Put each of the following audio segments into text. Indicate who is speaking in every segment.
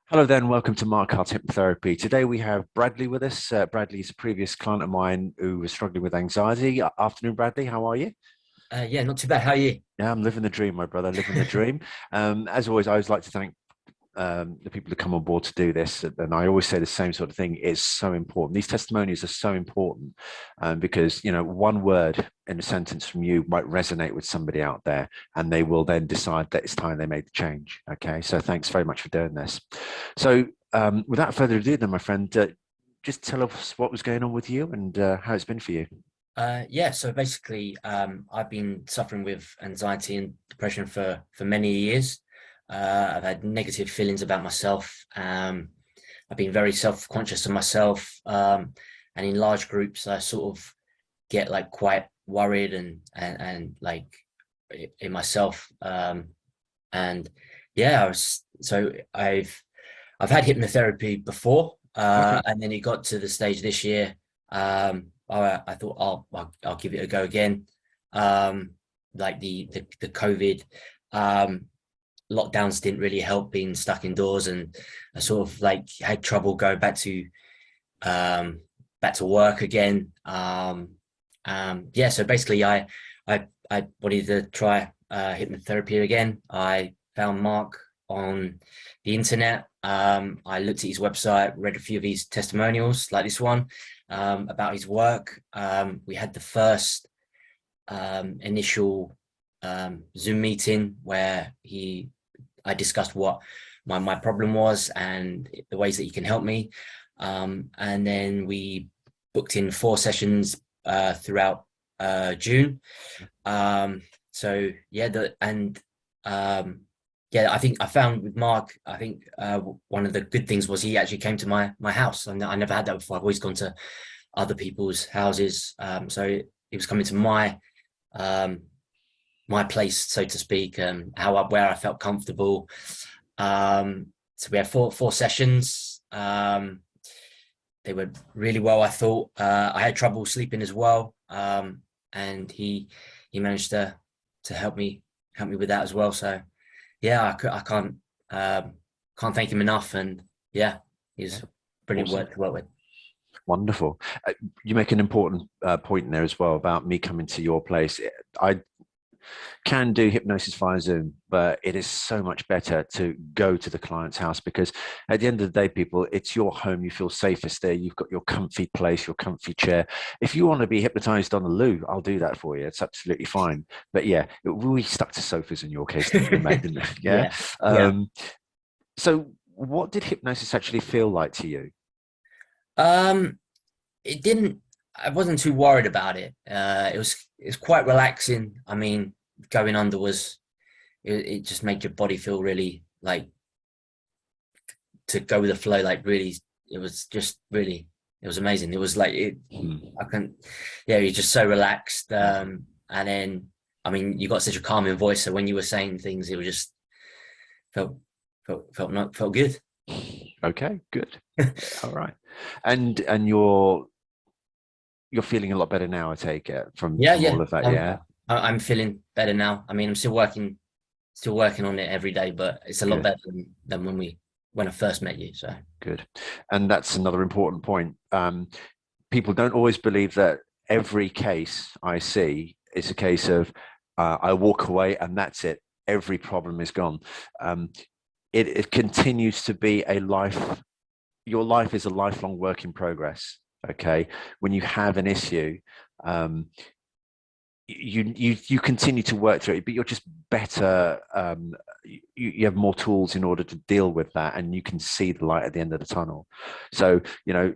Speaker 1: Hello then, welcome to Mark Carter Hypnotherapy. Today we have Bradley with us. Bradley is a previous client of mine who was struggling with anxiety. Afternoon, Bradley. How are you?
Speaker 2: Yeah, not too bad. How are you?
Speaker 1: Yeah, I'm living the dream, my brother, living the dream. As always, I always like to thank the people who come on board to do this. And I always say the same sort of thing. It's so important. These testimonials are so important because, one word in a sentence from you might resonate with somebody out there and they will then decide that it's time they made the change. Okay. So thanks very much for doing this. So without further ado, then, my friend, just tell us what was going on with you and how it's been for you.
Speaker 2: Yeah, so basically, I've been suffering with anxiety and depression for many years. I've had negative feelings about myself. I've been very self-conscious of myself, and in large groups, I sort of get like quite worried and like in myself. And yeah, I've had hypnotherapy before,
Speaker 1: Okay.
Speaker 2: and then it got to the stage this year. I thought I'll give it a go again. Um, like the COVID um, lockdowns didn't really help being stuck indoors, and I sort of like had trouble going um, back to work again. Yeah, so basically, I wanted to try hypnotherapy again. I found Mark on the internet. I looked at his website, read a few of his testimonials, like this one, about his work. We had the first initial Zoom meeting where I discussed what my problem was and the ways that he can help me. And then we booked in 4 sessions throughout June. So yeah, um, yeah, I think I found with Mark, I think one of the good things was he actually came to my house. And I never had that before. I've always gone to other people's houses. So he was coming to um, my place, so to speak, where I felt comfortable. So we had four sessions. They went really well, I thought. I had trouble sleeping as well, and he managed to help me with that as well. So yeah, I can't thank him enough, and yeah,
Speaker 1: Yeah.
Speaker 2: he's brilliant
Speaker 1: Awesome.
Speaker 2: work to work with.
Speaker 1: Wonderful. You make an important point there as well about me coming to your place. I can do hypnosis via Zoom, but it is so much better to go to the client's house because at the end of the day, people, it's your home. You feel safest there. You've got your comfy place, your comfy chair. If you want to be hypnotized on the loo, I'll do that for you. It's absolutely fine. But yeah, we stuck to sofas in your case, didn't we, mate? Didn't we? Yeah.
Speaker 2: Yeah, yeah.
Speaker 1: Um, so, what did hypnosis actually feel like to you?
Speaker 2: Um, it didn't. I wasn't too worried about it. It was quite relaxing. I mean, going under it just made your body feel really like to go with the flow. Like really, it was just really it was amazing. It was like it.
Speaker 1: Hmm.
Speaker 2: I can, yeah, you're just so relaxed. And then I mean, you got such a calming voice, so when you were saying things, it was just felt felt good.
Speaker 1: Okay, good. All right. And you're feeling a lot better now, I take it,
Speaker 2: Yeah,
Speaker 1: from
Speaker 2: yeah.
Speaker 1: all of that, yeah?
Speaker 2: I'm feeling better now. I mean, I'm still working on it every day, but it's a lot
Speaker 1: Good,
Speaker 2: better than when I first met you. So
Speaker 1: good. And that's another important point. People don't always believe that every case I see is a case of I walk away and that's it. Every problem is gone. Um, it continues to be a life. Your life is a lifelong work in progress. Okay, when you have an issue, um, you continue to work through it, but you're just better. You have more tools in order to deal with that, and you can see the light at the end of the tunnel. So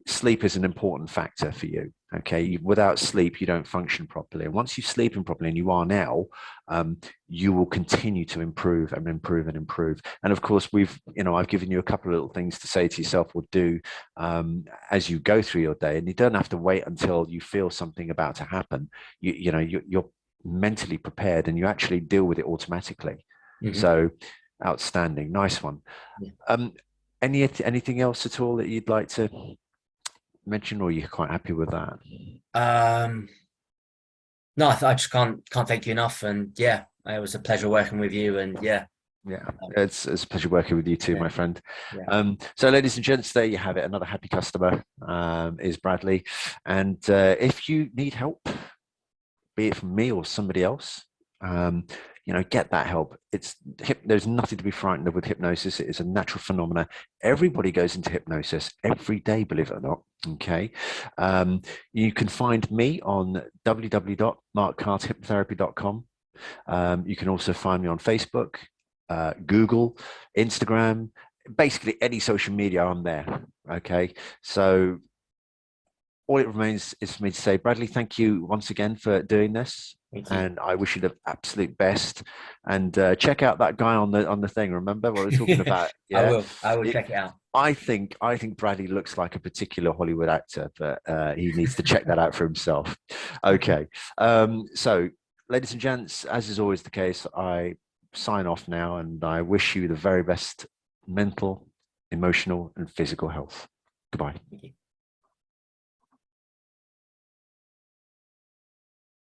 Speaker 1: sleep is an important factor for you. Okay, without sleep, you don't function properly, and once you sleep in properly, and you are now, um, you will continue to improve and improve and improve. And of course, I've given you a couple of little things to say to yourself or do as you go through your day, and you don't have to wait until you feel something about to happen. You're mentally prepared and you actually deal with it automatically.
Speaker 2: mhm.
Speaker 1: So outstanding, nice one.
Speaker 2: Yeah.
Speaker 1: um anything else at all that you'd like to mention, or you're quite happy with that?
Speaker 2: Um, no, I just can't thank you enough. And yeah, it was a pleasure working with you. And yeah,
Speaker 1: Yeah,
Speaker 2: Um,
Speaker 1: it's a pleasure working with you too,
Speaker 2: yeah,
Speaker 1: my friend.
Speaker 2: yeah.
Speaker 1: So, ladies and gents, there you have it. Another happy customer is Bradley. And if you need help, be it from me or somebody else, um, get that help. There's nothing to be frightened of with hypnosis. It is a natural phenomena. Everybody goes into hypnosis every day, believe it or not. Okay. You can find me on www.markcarterhypnotherapy.com. You can also find me on Facebook, Google, Instagram, basically any social media. I'm there. Okay. So all it remains is for me to say, Bradley, thank you once again for doing this,
Speaker 2: Thank you.
Speaker 1: and I wish you the absolute best. And check out that guy on the thing. Remember what we're talking about?
Speaker 2: I
Speaker 1: Yeah,
Speaker 2: will. I will
Speaker 1: it,
Speaker 2: check it out.
Speaker 1: I think Bradley looks like a particular Hollywood actor, but he needs to check that out for himself. Okay, so ladies and gents, as is always the case, I sign off now, and I wish you the very best mental, emotional, and physical health. Goodbye.
Speaker 2: Thank you.